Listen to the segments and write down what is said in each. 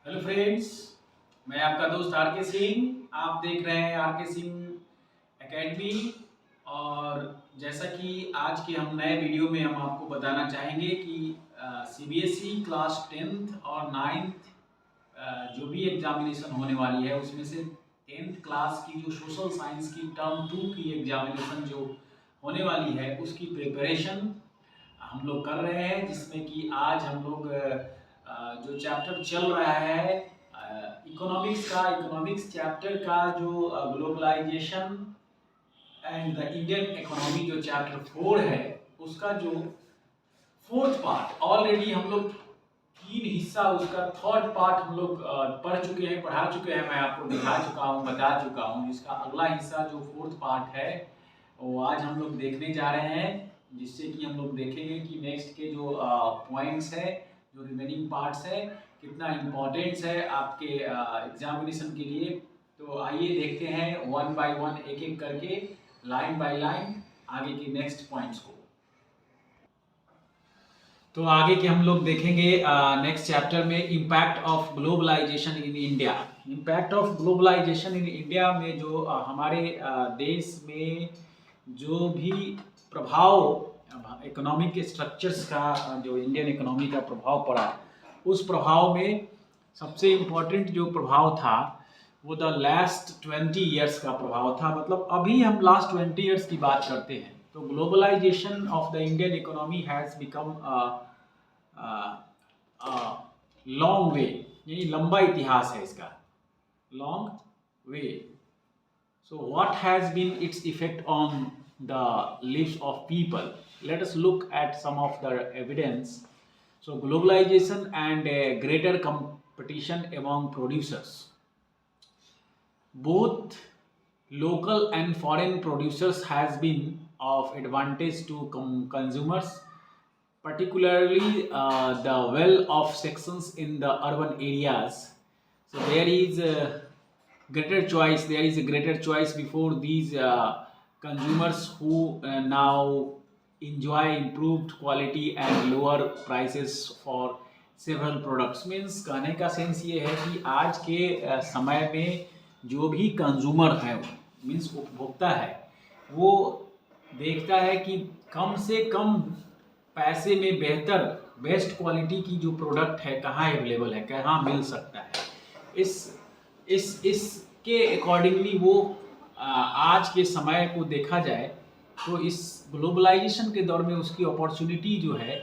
Hello friends, मैं आपका दोस्त आर के सिंह। आप देख रहे हैं आर के सिंह एकेडमी। और जैसा कि आज के हम नए वीडियो में हम आपको बताना चाहेंगे कि सीबीएसई क्लास 10th और 9th जो भी एग्जामिनेशन होने वाली है उसमें से 10th क्लास की जो सोशल साइंस की टर्म 2 की एग्जामिनेशन जो होने वाली है उसकी प्रिपरेशन हम लोग कर रहे हैं, जिसमें कि आज हम लोग जो चैप्टर चल रहा है इकोनॉमिक्स चैप्टर का जो globalization and the Indian economy जो चैप्टर 4 है उसका जो फोर्थ पार्ट ऑलरेडी हम लोग 3 हिस्सा उसका थर्ड पार्ट हम लोग पढ़ चुके हैं, पढ़ा चुके हैं। मैं आपको दिखा चुका हूँ, बता चुका हूँ। इसका अगला हिस्सा जो फोर्थ पार्ट है वो आज हम लोग देखने जा रहे हैं, जिससे कि हम लोग देखेंगे कि नेक्स्ट के जो पॉइंट्स है, जो रिमेनिंग पार्ट्स है, कितना इम्पोर्टेंस है आपके एग्जामिनेशन के लिए। तो आइए देखते हैं वन बाय वन, एक एक करके, लाइन बाय लाइन आगे के नेक्स्ट पॉइंट्स को। तो आगे के हम लोग देखेंगे नेक्स्ट चैप्टर में impact of globalization in India. Impact of globalization in India में जो हमारे देश में जो भी प्रभाव इकोनॉमिक स्ट्रक्चर्स का जो इंडियन इकोनॉमी का प्रभाव पड़ा, उस प्रभाव में सबसे इम्पोर्टेंट जो प्रभाव था वो द लास्ट 20 ईयर्स का प्रभाव था। मतलब अभी हम लास्ट 20 ईयर्स की बात करते हैं। तो globalization of the Indian economy has become long way, यानी लंबा इतिहास है इसका, long way. So what has been its effect on the lives of people? Let us look at some of the evidence. So globalization and a greater competition among producers. Both local and foreign producers has been of advantage to consumers, particularly the well-off sections in the urban areas. So there is a greater choice. There is a greater choice before these consumers who now enjoy improved quality and lower prices for several products. Means कहने का sense ये है कि आज के समय में जो भी कंज्यूमर है, मीन्स उपभोक्ता है, वो देखता है कि कम से कम पैसे में बेहतर बेस्ट क्वालिटी की जो प्रोडक्ट है कहाँ अवेलेबल है, कहाँ मिल सकता है। इसके अकॉर्डिंगली वो आज के समय को देखा जाए तो इस ग्लोबलाइजेशन के दौर में उसकी अपॉर्चुनिटी जो है,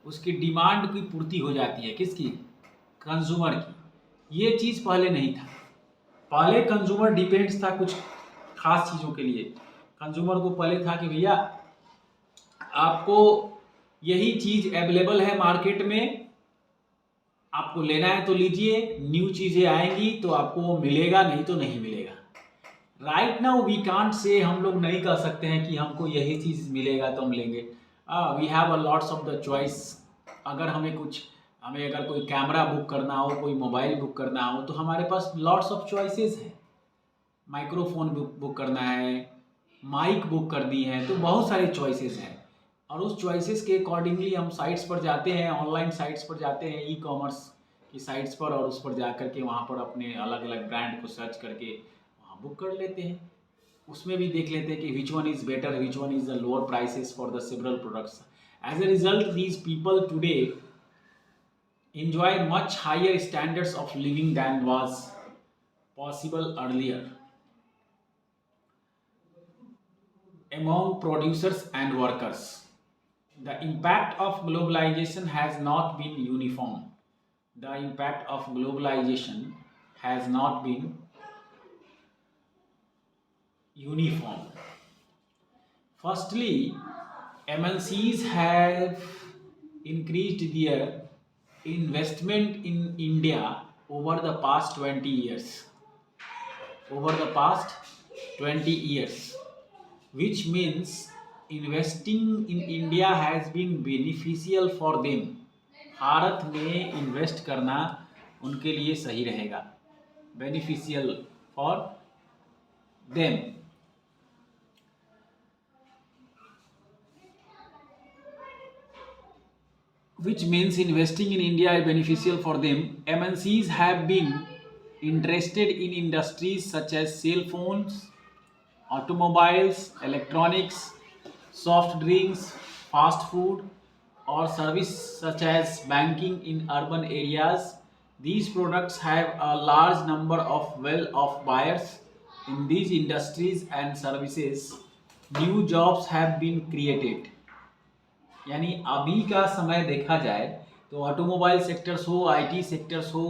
उसकी डिमांड की पूर्ति हो जाती है। किसकी? कंज्यूमर की। ये चीज़ पहले नहीं था। पहले कंज्यूमर डिपेंड्स था कुछ खास चीज़ों के लिए। कंज्यूमर को पहले था कि भैया आपको यही चीज़ अवेलेबल है मार्केट में, आपको लेना है तो लीजिए, न्यू चीज़ें आएंगी तो आपको वो मिलेगा, नहीं तो नहीं मिलेगा। Right now we can't say, हम लोग नहीं कह सकते हैं कि हमको यही चीज़ मिलेगा तो हम लेंगे। We have a lots of the choice. अगर हमें अगर कोई कैमरा बुक करना हो, कोई मोबाइल बुक करना हो, तो हमारे पास लॉट्स ऑफ चॉइसेस हैं। माइक्रोफोन बुक करना है, माइक बुक करनी है, तो बहुत सारे चॉइसेस हैं। और उस चॉइसेस के अकॉर्डिंगली हम साइट्स पर जाते हैं, ऑनलाइन साइट्स पर जाते हैं, ई कॉमर्स की साइट्स पर, और उस पर जा कर के वहाँ पर अपने अलग अलग ब्रांड को सर्च करके वहाँ बुक कर लेते हैं। उसमें भी देख लेते हैं कि which one is better, which one is the lower prices for the several products. As a result these people today enjoy much higher standards of living than was possible earlier among producers and workers. The impact of globalization has not been uniform. The impact of globalization has not been uniform. Firstly, MNCs have increased their investment in India over the past 20 years. Over the past 20 years, which means investing in India has been beneficial for them. Bharat में invest करना उनके लिए सही रहेगा, beneficial for them. which means investing in India is beneficial for them. MNCs have been interested in industries such as cell phones, automobiles, electronics, soft drinks, fast food, or service such as banking in urban areas. These products have a large number of well-off buyers in these industries and services. New jobs have been created. यानी अभी का समय देखा जाए तो automobile sectors हो, IT sectors हो,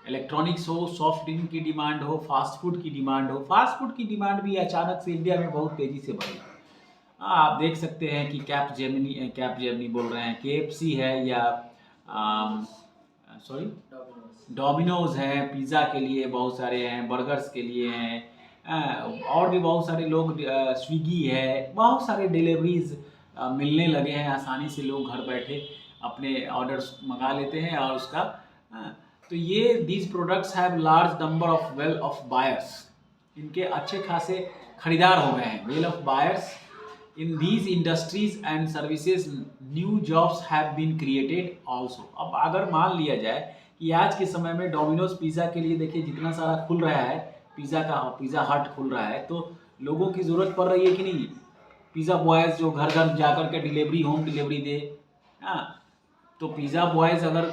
electronics हो, सॉफ्ट ड्रिंक की डिमांड हो, फास्ट फूड की डिमांड हो। फास्ट फूड की डिमांड भी अचानक से इंडिया में बहुत तेज़ी से बढ़ी। आप देख सकते हैं कि कैप जेमिनी बोल रहे हैं, केएफसी है या सॉरी डोमिनोज है, पिज़्ज़ा के लिए बहुत सारे हैं, बर्गर्स के लिए हैं, और भी बहुत सारे लोग, स्विगी है, बहुत सारे डिलीवरीज मिलने लगे हैं। आसानी से लोग घर बैठे अपने ऑर्डर्स मंगा लेते हैं और उसका तो ये these products have large number of well off buyers. इनके अच्छे खासे खरीदार हो गए हैं। Well off buyers in these industries and services, new jobs have been created also. अब अगर मान लिया जाए कि आज के समय में डोमिनोज पिज़्ज़ा के लिए देखिए जितना सारा खुल रहा है, पिज़्ज़ा हट खुल रहा है, तो लोगों की ज़रूरत पड़ रही है कि नहीं? पिज़्ज़ा बॉयज़ जो घर घर जाकर के होम डिलीवरी दे। हाँ, तो पिज़्ज़ा बॉयज़ अगर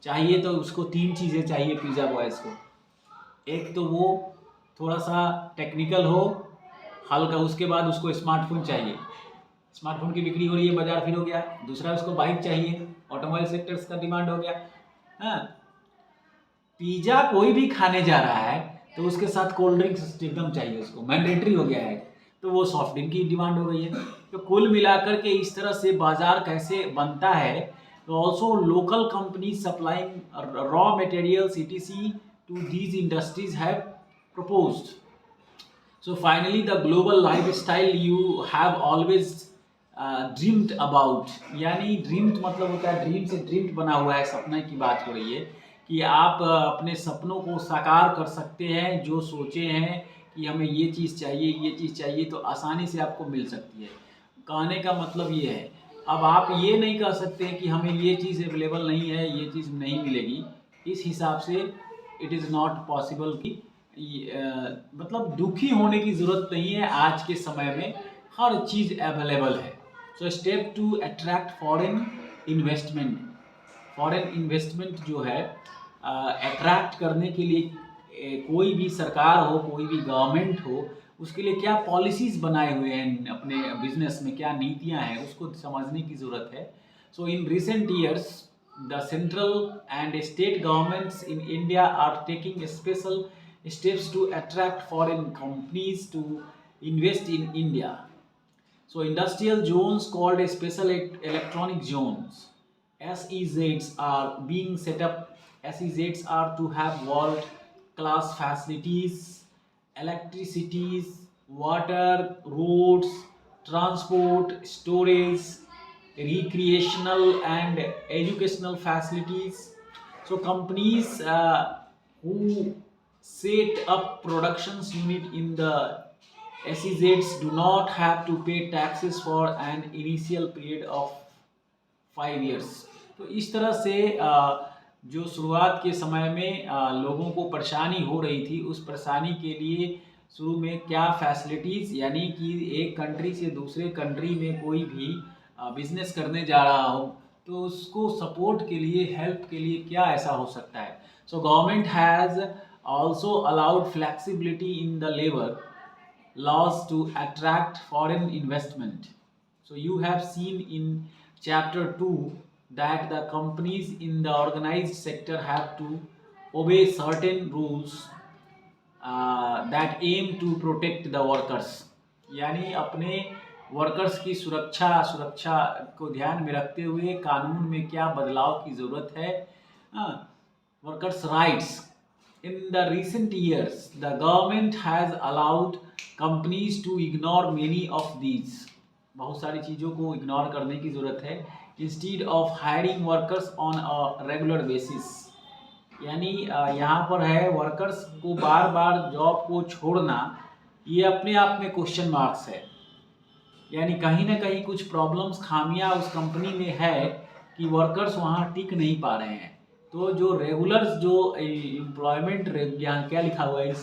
चाहिए तो उसको 3 चीज़ें चाहिए पिज़्ज़ा बॉयज़ को। एक तो वो थोड़ा सा टेक्निकल हो हल्का, उसके बाद उसको स्मार्टफोन चाहिए, स्मार्टफोन की बिक्री हो रही है, बाजार फिर हो गया। दूसरा उसको बाइक चाहिए, ऑटोमोबाइल सेक्टर्स का डिमांड हो गया। हाँ, पिज़्ज़ा कोई भी खाने जा रहा है तो उसके साथ कोल्ड ड्रिंक्स एकदम चाहिए, उसको मैंडेटरी हो गया है, तो वो सॉफ्ट ड्रिंक की डिमांड हो गई है। तो कुल मिलाकर के इस तरह से बाजार कैसे बनता है। तो also local company supplying raw materials etc to these industries have proposed. So finally the global lifestyle you have always dreamed about, यानी ड्रीम्ड मतलब होता है, ड्रीम से ड्रीम्ड बना हुआ है, सपने की बात हो रही है कि आप अपने सपनों को साकार कर सकते हैं। जो सोचे हैं कि हमें ये चीज़ चाहिए तो आसानी से आपको मिल सकती है। कहने का मतलब ये है, अब आप ये नहीं कह सकते कि हमें ये चीज़ अवेलेबल नहीं है, ये चीज़ नहीं मिलेगी। इस हिसाब से इट इज़ नॉट पॉसिबल कि मतलब दुखी होने की ज़रूरत नहीं है। आज के समय में हर चीज़ अवेलेबल है। So step to attract foreign investment. Foreign investment जो है अट्रैक्ट करने के लिए कोई भी सरकार हो, कोई भी गवर्नमेंट हो, उसके लिए क्या पॉलिसीज़ बनाए हुए हैं, अपने बिजनेस में क्या नीतियां हैं, उसको समझने की ज़रूरत है। So in recent years the central and state governments in India are taking special steps to attract foreign companies to invest in India. So industrial zones called special electronic zones, SEZs, are being set up. SEZs are to have world class facilities, electricities, water, roads, transport, storage, recreational and educational facilities. So companies who set up productions unit in the SEZs do not have to pay taxes for an initial period of 5 years. तो इस तरह से जो शुरुआत के समय में लोगों को परेशानी हो रही थी, उस परेशानी के लिए शुरू में क्या फैसिलिटीज़, यानी कि एक कंट्री से दूसरे कंट्री में कोई भी बिजनेस करने जा रहा हो तो उसको सपोर्ट के लिए, हेल्प के लिए क्या ऐसा हो सकता है। So government has also allowed flexibility in the labor laws to attract foreign investment. So you have seen in chapter 2 that the companies in the organized sector have to obey certain rules that aim to protect the workers. यानी अपने workers की सुरक्षा को ध्यान में रखते हुए कानून में क्या बदलाव की ज़रूरत है। Workers rights. In the recent years, the government has allowed companies to ignore many of these. बहुत सारी चीज़ों को इग्नोर करने की ज़रूरत है। Instead of hiring workers on a regular basis, यानी यहाँ पर है वर्कर्स को बार बार जॉब को छोड़ना, ये अपने आप में क्वेश्चन मार्क्स है। यानी कहीं ना कहीं कुछ प्रॉब्लम्स, खामियां उस कंपनी में है कि वर्कर्स वहाँ टिक नहीं पा रहे हैं। तो जो रेगुलर जो एम्प्लॉयमेंट यहाँ क्या लिखा हुआ है,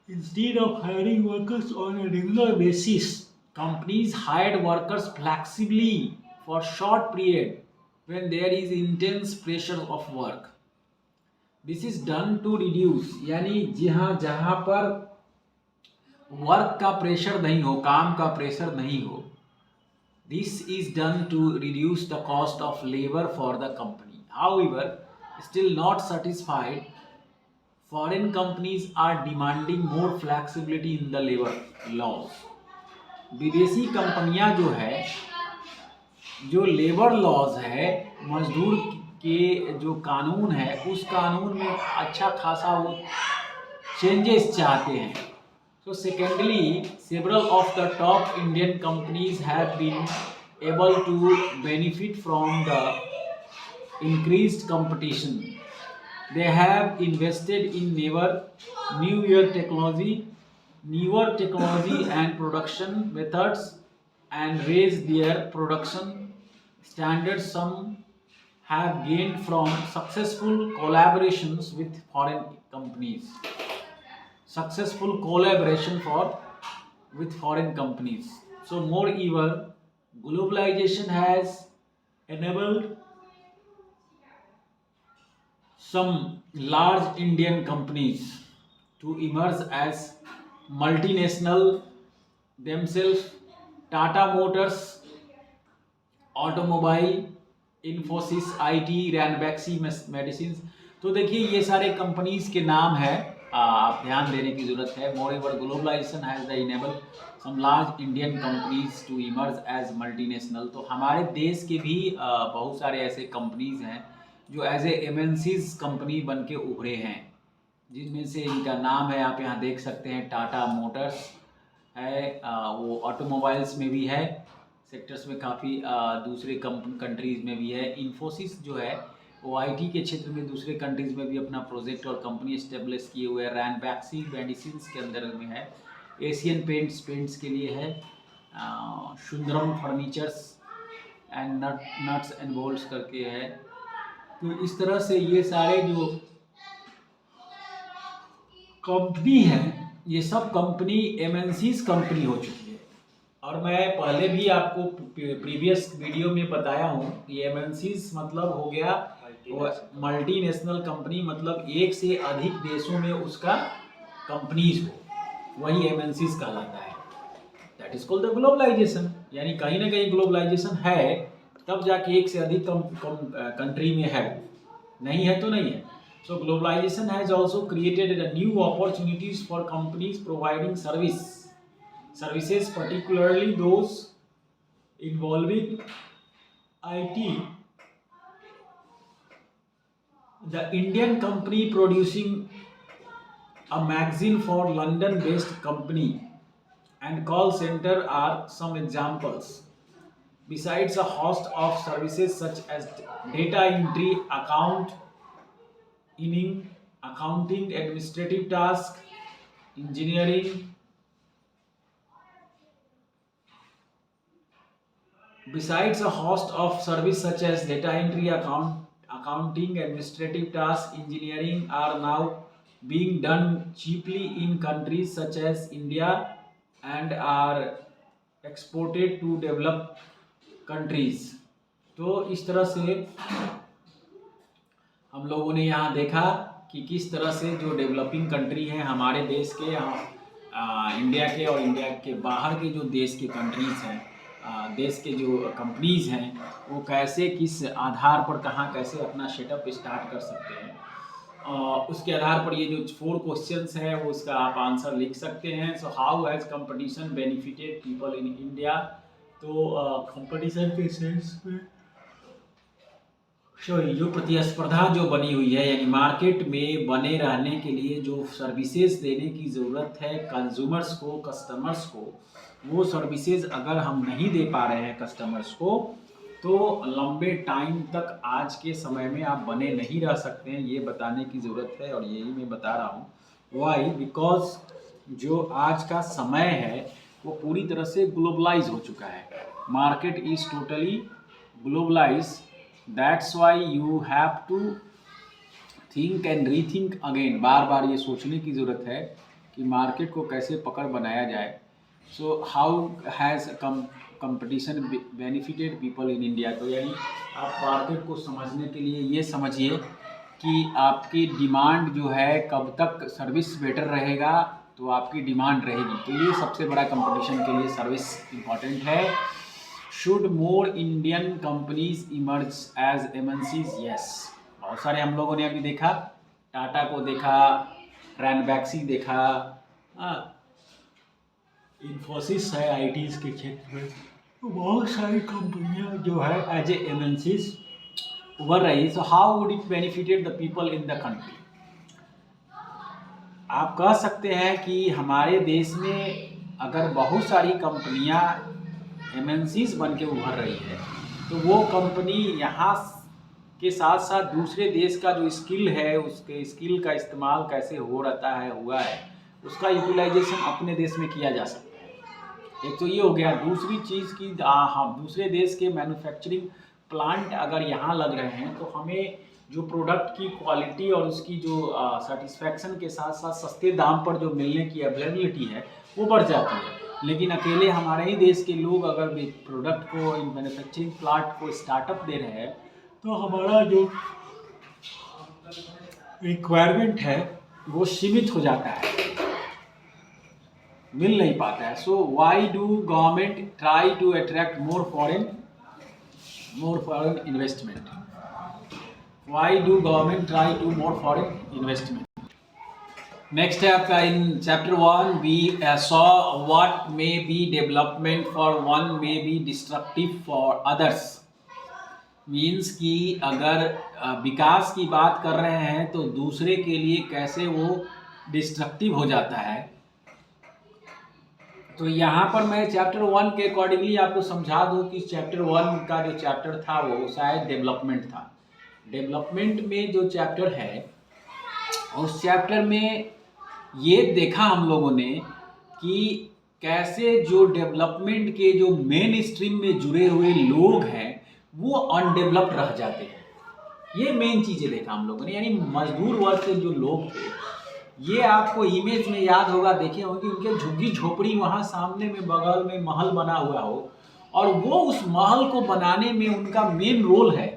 instead of hiring workers on a regular basis, companies hired workers flexibly for short period when there is intense pressure of work. This is done to reduce, यानी जहाँ पर वर्क का प्रेशर नहीं हो, काम का प्रेशर नहीं हो, this is done to reduce the cost of labor for the company. However, still not satisfied, foreign companies are demanding more flexibility in the labor laws. विदेशी कंपनियां जो है, जो लेबर लॉज है, मजदूर के जो कानून है, उस कानून में अच्छा खासा वो चेंजेस चाहते हैं. So secondly, several of the top Indian companies have been able to benefit from the increased competition. They have invested in newer technology and production methods and raised their production standards. Some have gained from successful collaborations with foreign companies. Successful collaboration with foreign companies. So moreover, globalization has enabled some large Indian companies to emerge as multinational themselves. Tata Motors, automobile, Infosys, IT, Ranbaxy medicine. तो देखिए ये सारे companies के नाम है, आप ध्यान देने की जरूरत है. Moreover, globalisation has the enable some large Indian companies to emerge as multinational. तो हमारे देश के भी बहुत सारे ऐसे कंपनीज हैं जो एज ए MNCs कंपनी बन के उभरे हैं, जिनमें से इनका नाम है, आप यहाँ देख सकते हैं, टाटा मोटर्स है, वो ऑटोमोबाइल्स में भी है, सेक्टर्स में काफ़ी दूसरे कंट्रीज़ में भी है. इन्फोसिस जो है वो IT के क्षेत्र में दूसरे कंट्रीज़ में भी अपना प्रोजेक्ट और कंपनी इस्टेब्लिश किए हुए है. रैनबैक्सी मेडिसिन के अंदर में है. एशियन पेंट्स के लिए है. Sundaram furnitures and nuts and bolts करके है. तो इस तरह से ये सारे जो कंपनी है, ये सब कंपनी MNCs कंपनी हो चुकी है. और मैं पहले भी आपको प्रीवियस वीडियो में बताया हूँ कि MNCs मतलब हो गया मल्टीनेशनल कंपनी, मतलब एक से अधिक देशों में उसका कंपनीज हो, वही MNCs कहलाता है. That is called the globalization. यानी कहीं ना कहीं ग्लोबलाइजेशन है, तब जाके एक से अधिक कंट्री में है, नहीं है तो नहीं है. So globalization has also created a new opportunities for companies providing services, particularly those involving IT. The Indian company producing a magazine for London-based company and call center are some examples. Besides a host of services such as data entry, accounting, administrative tasks, engineering. Besides a host of services such as data entry, accounting, administrative tasks, engineering are now being done cheaply in countries such as India and are exported to developed countries. तो इस तरह से हम लोगों ने यहाँ देखा कि किस तरह से जो डेवलपिंग कंट्री हैं हमारे देश के, इंडिया के और इंडिया के बाहर के जो देश के कंट्रीज़ हैं, देश के जो कंपनीज़ हैं, वो कैसे किस आधार पर कहाँ कैसे अपना सेटअप स्टार्ट कर सकते हैं. उसके आधार पर ये जो 4 क्वेश्चंस हैं वो इसका आप आंसर लिख सकते हैं. So how has competition benefited people in India. तो कंपटीशन के सेंस में जो प्रतिस्पर्धा जो बनी हुई है, यानी मार्केट में बने रहने के लिए जो सर्विसेज देने की ज़रूरत है कंज्यूमर्स को, कस्टमर्स को, वो सर्विसेज अगर हम नहीं दे पा रहे हैं कस्टमर्स को, तो लंबे टाइम तक आज के समय में आप बने नहीं रह सकते हैं. ये बताने की ज़रूरत है और यही मैं बता रहा हूँ. वाई? बिकॉज जो आज का समय है वो पूरी तरह से ग्लोबलाइज हो चुका है. Market is totally globalise that's why you have to think and rethink again. बार बार ये सोचने की ज़रूरत है कि मार्केट को कैसे पकड़ बनाया जाए। So how has competition benefited people in India. तो यानी आप मार्केट को समझने के लिए ये समझिए कि आपकी डिमांड जो है, कब तक सर्विस बेटर रहेगा तो आपकी डिमांड रहेगी। तो ये सबसे बड़ा कंपटीशन के लिए सर्विस इम्पॉर्टेंट है। Should more Indian companies emerge as MNCs? Yes, बहुत सारे हम लोगों ने अभी देखा, टाटा को देखा, रैनबैक्सी देखा, इन्फोसिस है आईटीज के क्षेत्र में, तो बहुत सारी कंपनियां जो है एज ए एमएनसीज उभर रही। So how would it benefited the people in the country? आप कह सकते हैं कि हमारे देश में अगर बहुत सारी कंपनियां एमएनसीज बन के उभर रही है तो वो कंपनी यहाँ के साथ साथ दूसरे देश का जो स्किल है, उसके स्किल का इस्तेमाल कैसे हुआ है उसका यूटिलाइजेशन अपने देश में किया जा सकता है। एक तो ये हो गया। दूसरी चीज़ की हम दूसरे देश के मैन्युफैक्चरिंग प्लांट अगर यहाँ लग रहे हैं तो हमें जो प्रोडक्ट की क्वालिटी और उसकी जो सेटिस्फैक्शन के साथ साथ सस्ते दाम पर जो मिलने की अवेलेबिलिटी है वो बढ़ जाती है। लेकिन अकेले हमारे ही देश के लोग अगर प्रोडक्ट को इन मैन्युफैक्चरिंग प्लांट को स्टार्टअप दे रहे हैं तो हमारा जो रिक्वायरमेंट है वो सीमित हो जाता है, मिल नहीं पाता है। So why do government try to attract more foreign investment? Why do government try to more foreign investment? Next है आपका in chapter 1 we saw what may be development for one may be destructive for others. Means कि अगर विकास की बात कर रहे हैं तो दूसरे के लिए कैसे वो डिस्ट्रक्टिव हो जाता है। तो यहाँ पर मैं चैप्टर 1 के अकॉर्डिंगली आपको समझा दूँ कि चैप्टर 1 का जो चैप्टर था वो शायद डेवलपमेंट था। डेवलपमेंट में जो चैप्टर है उस चैप्टर में ये देखा हम लोगों ने कि कैसे जो डेवलपमेंट के जो मेन स्ट्रीम में जुड़े हुए लोग हैं वो अनडेवलप्ड रह जाते हैं। ये मेन चीज़ें देखा हम लोगों ने। यानी मजदूर वर्ग के जो लोग थे, ये आपको इमेज में याद होगा, देखे होंगे उनके झुग्गी झोपड़ी वहाँ सामने में बगल में महल बना हुआ हो और वो उस महल को बनाने में उनका मेन रोल है,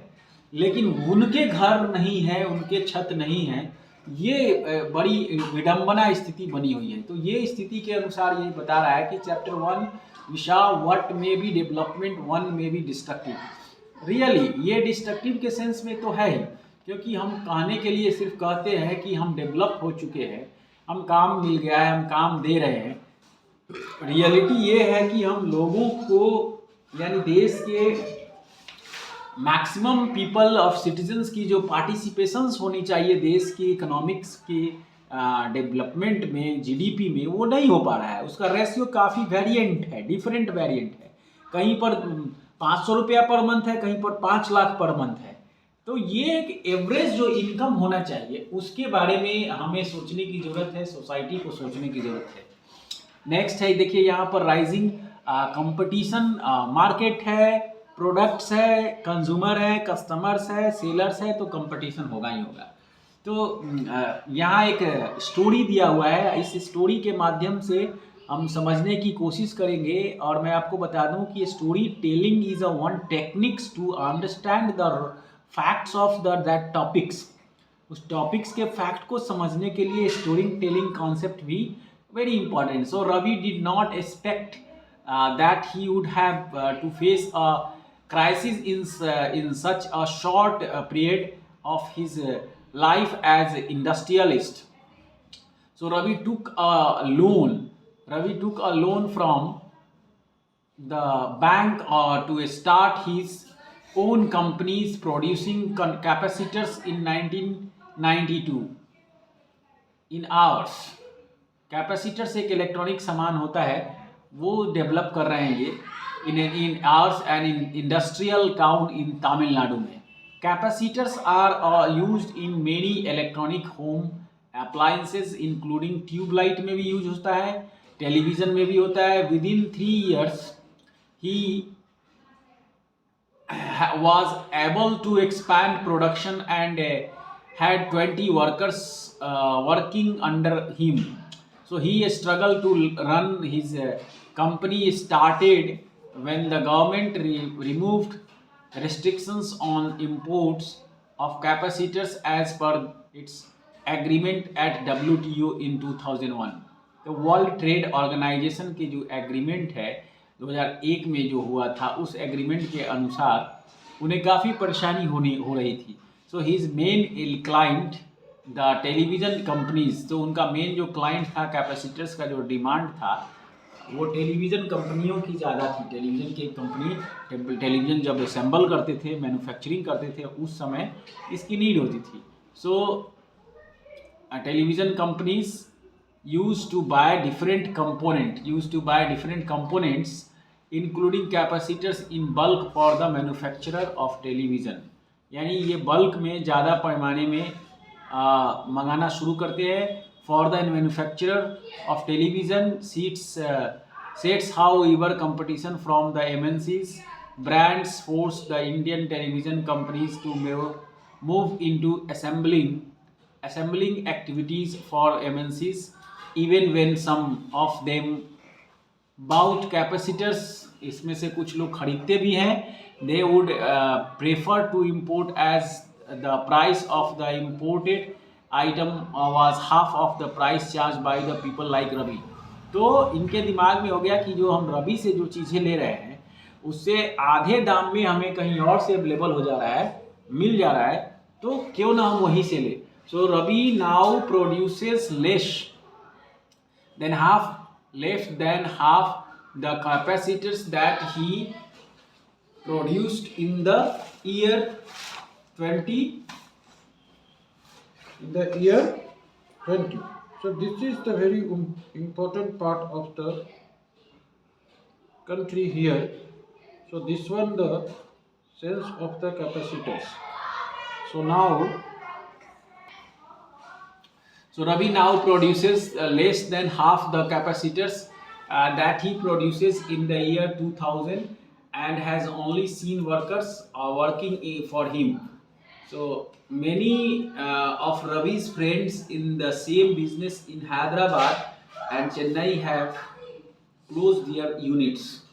लेकिन उनके घर नहीं है, उनके छत नहीं है। ये बड़ी विडंबना स्थिति बनी हुई है। तो ये स्थिति के अनुसार ये बता रहा है कि चैप्टर 1 विशा what may be development, one may be destructive. Really ये डिस्ट्रक्टिव के सेंस में तो है ही, क्योंकि हम कहने के लिए सिर्फ कहते हैं कि हम डेवलप हो चुके हैं, हम काम मिल गया है, हम काम दे रहे हैं। रियलिटी ये है कि हम लोगों को यानी देश के मैक्सिमम पीपल ऑफ सिटीजन्स की जो पार्टिसिपेशंस होनी चाहिए देश की इकोनॉमिक्स के डेवलपमेंट में, जीडीपी में, वो नहीं हो पा रहा है। उसका रेशियो काफ़ी वेरिएंट है, डिफरेंट वेरिएंट है। कहीं पर 500 रुपया पर मंथ है, कहीं पर 5 लाख पर मंथ है। तो ये एक एवरेज जो इनकम होना चाहिए उसके बारे में हमें सोचने की ज़रूरत है, सोसाइटी को सोचने की ज़रूरत है। नेक्स्ट है, देखिए यहाँ पर राइजिंग कंपटीशन, मार्केट है, प्रोडक्ट्स है, कंज्यूमर है, कस्टमर्स है, सेलर्स है, तो कंपटीशन होगा ही होगा। तो यहाँ एक स्टोरी दिया हुआ है, इस स्टोरी के माध्यम से हम समझने की कोशिश करेंगे। और मैं आपको बता दूं कि story telling is a one techniques to understand the facts of that topics. उस टॉपिक्स के फैक्ट को समझने के लिए स्टोरी टेलिंग कॉन्सेप्ट भी very important. So Ravi did not expect that he would have to face a crisis in such a short period of his life as industrialist. So Ravi took a loan from the bank to start his own companies producing capacitors in 1992 in hours. Capacitors एक electronic सामान होता है, वो develop कर रहे हैं ये in hours and in industrial town in Tamil Nadu में। Capacitors are used in many electronic home appliances including tube light में भी यूज होता है, टेलीविजन में भी होता है। Within 3 years he was able to expand production and had 20 workers working under him. So he struggled to run his company started when the government removed restrictions on imports of capacitors as per its agreement at WTO in 2001. तो world trade organisation के जो agreement है 2001 में जो हुआ था, उस agreement के अनुसार उन्हें काफ़ी परेशानी हो रही थी. So his main client the television companies, तो उनका मेन जो क्लाइंट था, कैपेसिटर्स का जो डिमांड था वो टेलीविज़न कंपनियों की ज़्यादा थी. टेलीविज़न की कंपनी टेलीविज़न जब असेंबल करते थे, मैन्युफैक्चरिंग करते थे, उस समय इसकी नीड होती थी. So television companies used to buy different components including capacitors in bulk for the manufacturer of television. यानी ये बल्क में ज़्यादा पैमाने में मंगाना शुरू करते हैं for the manufacturer of television sets. However, competition from the MNCs brands forced the Indian television companies to move into assembling activities for MNCs. Even when some of them bought capacitors, इसमें से कुछ लोग खरीदते भी हैं, they would prefer to import as the price of the imported item was half of the price charged by the people like Ravi. तो इनके दिमाग में हो गया कि जो हम रवि से जो चीज़ें ले रहे हैं उससे आधे दाम में हमें कहीं और से अवेलेबल हो जा रहा है, मिल जा रहा है, तो क्यों ना हम वहीं से ले. So Ravi now produces less than half the capacitors that he produced in the year 20. So this is the very important part of the country here. So this one, the sales of the capacitors. So Ravi now produces less than half the capacitors that he produces in the year 2000 and has only seen workers working for him. So many of Ravi's friends in the same business in Hyderabad and Chennai have closed their units.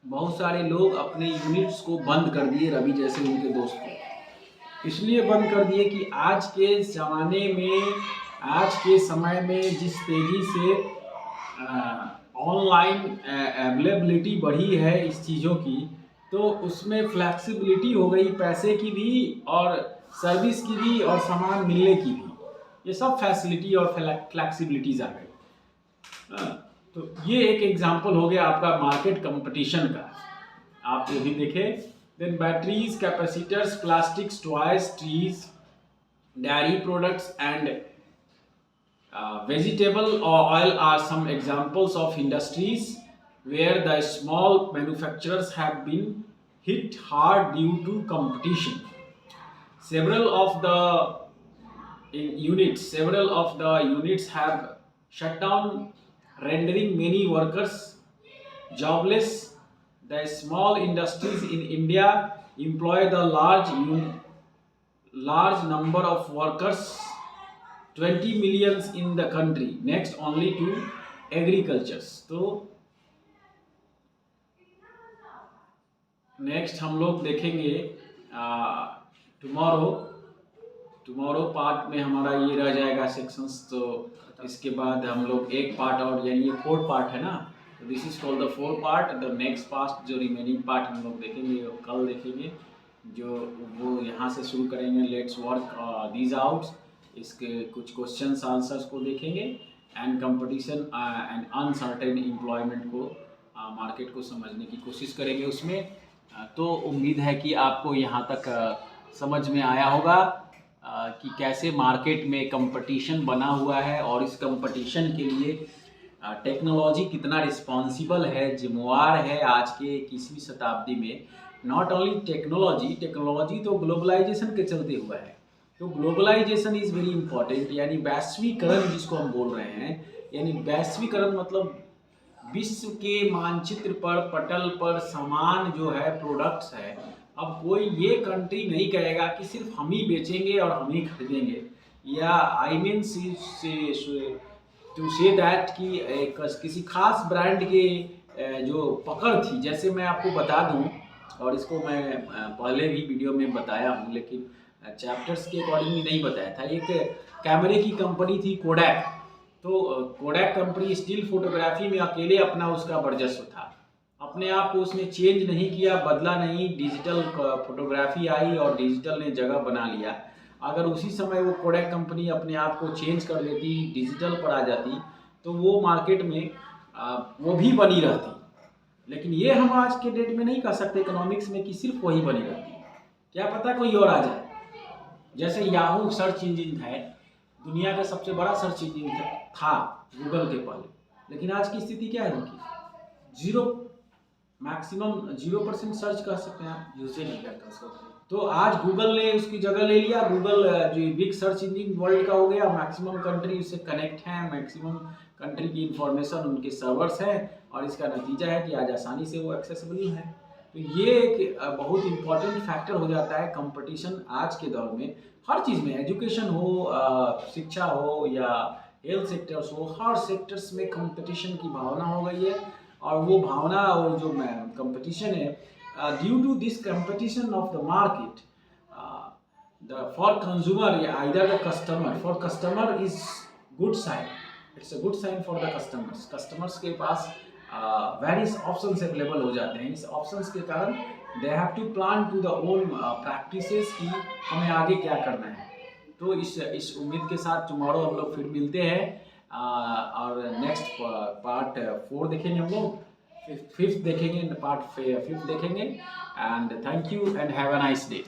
बहुत सारे लोग अपने units को बंद कर दिए, रवि जैसे उनके दोस्त को इसलिए बंद कर दिए कि आज के ज़माने में, आज के समय में जिस तेज़ी से ऑनलाइन अवेलेबिलिटी बढ़ी है इस चीज़ों की, तो उसमें फ्लैक्सिबिलिटी हो गई, पैसे की भी और सर्विस की भी और सामान मिलने की भी. ये सब फैसिलिटी और फ्लैक्सिबिलिटीज़ आ गई. तो ये एक एग्जांपल हो गया आपका मार्केट कंपटीशन का. आप ये भी देखें. Then batteries, capacitors, plastics, toys, trees, dairy products and vegetable oil are some examples of industries where the small manufacturers have been hit hard due to competition. Several of the units have shut down, rendering many workers jobless. The small industries in India employ the large number of workers, 20 millions in the country, next only to agriculture. तो next हम लोग देखेंगे tomorrow part में हमारा ये रह जाएगा sections. तो इसके बाद हम लोग एक पार्ट और, यानी ये 4th पार्ट है ना, this is called the 4th part. The next part जो रिमेनिंग पार्ट हम लोग देखेंगे वो कल देखेंगे, जो वो यहाँ से शुरू करेंगे. लेट्स वर्क दीज आउट, इसके कुछ क्वेश्चंस आंसर्स को देखेंगे and competition and uncertain employment को, मार्केट को समझने की कोशिश करेंगे उसमें. तो उम्मीद है कि आपको यहाँ तक समझ में आया होगा कि कैसे मार्केट में कंपटीशन बना हुआ है और इस कंपटीशन के लिए टेक्नोलॉजी कितना रिस्पॉन्सिबल है, जिम्मेवार है आज के 21वीं शताब्दी में. नॉट ओनली टेक्नोलॉजी तो ग्लोबलाइजेशन के चलते हुआ है. तो ग्लोबलाइजेशन इज़ वेरी इंपॉर्टेंट, यानी वैश्वीकरण जिसको हम बोल रहे हैं, यानी वैश्वीकरण मतलब विश्व के मानचित्र पर, पटल पर समान जो है प्रोडक्ट्स है, अब कोई ये कंट्री नहीं कहेगा कि सिर्फ हम ही बेचेंगे और हम ही खरीदेंगे, या I mean to say that कि किसी खास ब्रांड के जो पकड़ थी, जैसे मैं आपको बता दूं, और इसको मैं पहले भी वीडियो में बताया हूं, लेकिन चैप्टर्स के अकॉर्डिंगली नहीं बताया था। एक कैमरे की कंपनी थी कोडैक, तो कोडैक कंपनी स्टिल फोटोग्राफी में अकेले अपना उसका वर्चस्व था, अपने आप को उसने चेंज नहीं किया, बदला नहीं, डिजिटल फोटोग्राफी आई और डिजिटल ने जगह बना लिया। अगर उसी समय वो कोडैक कंपनी अपने आप को चेंज कर लेती, डिजिटल पर आ जाती, तो वो मार्केट में वो भी बनी रहती। लेकिन ये हम आज के डेट में नहीं कह सकते इकोनॉमिक्स में कि सिर्फ वही बनी रहती, क्या पता कोई और आ जाए। जैसे याहू सर्च इंजन है, दुनिया का सबसे बड़ा सर्च इंजन था गूगल के पहले, लेकिन आज की स्थिति क्या है उनकी? जीरो, मैक्सिमम 0% सर्च कर सकते हैं आप, यूज नहीं करते उसको। तो आज गूगल ने उसकी जगह ले लिया, गूगल जो बिग सर्च इंजन वर्ल्ड का हो गया, मैक्सिमम कंट्री उससे कनेक्ट हैं, मैक्सिमम कंट्री की इंफॉर्मेशन उनके सर्वर्स हैं, और इसका नतीजा है कि आज आसानी से वो एक्सेसिबल है। तो ये एक बहुत इंपॉर्टेंट फैक्टर हो जाता है कंपटीशन आज के दौर में, हर चीज़ में, एजुकेशन हो, शिक्षा हो या हेल्थ सेक्टर्स हो, हर सेक्टर्स में कंपटीशन की भावना हो गई है। और वो भावना और जो कंपटीशन है, due to this competition of the market, for consumer either the customer, for customer is good sign, it's a good sign for the customers. Customers के पास वेरियस ऑप्शंस अवेलेबल हो जाते हैं। इस ऑप्शंस के कारण they have to plan to the own practices कि हमें आगे क्या करना है। तो इस उम्मीद के साथ टुमारो हम लोग फिर मिलते हैं, और नेक्स्ट पार्ट 4 देखेंगे हम लोग, 5th देखेंगे, पार्ट 5th देखेंगे। And thank you and have a nice day.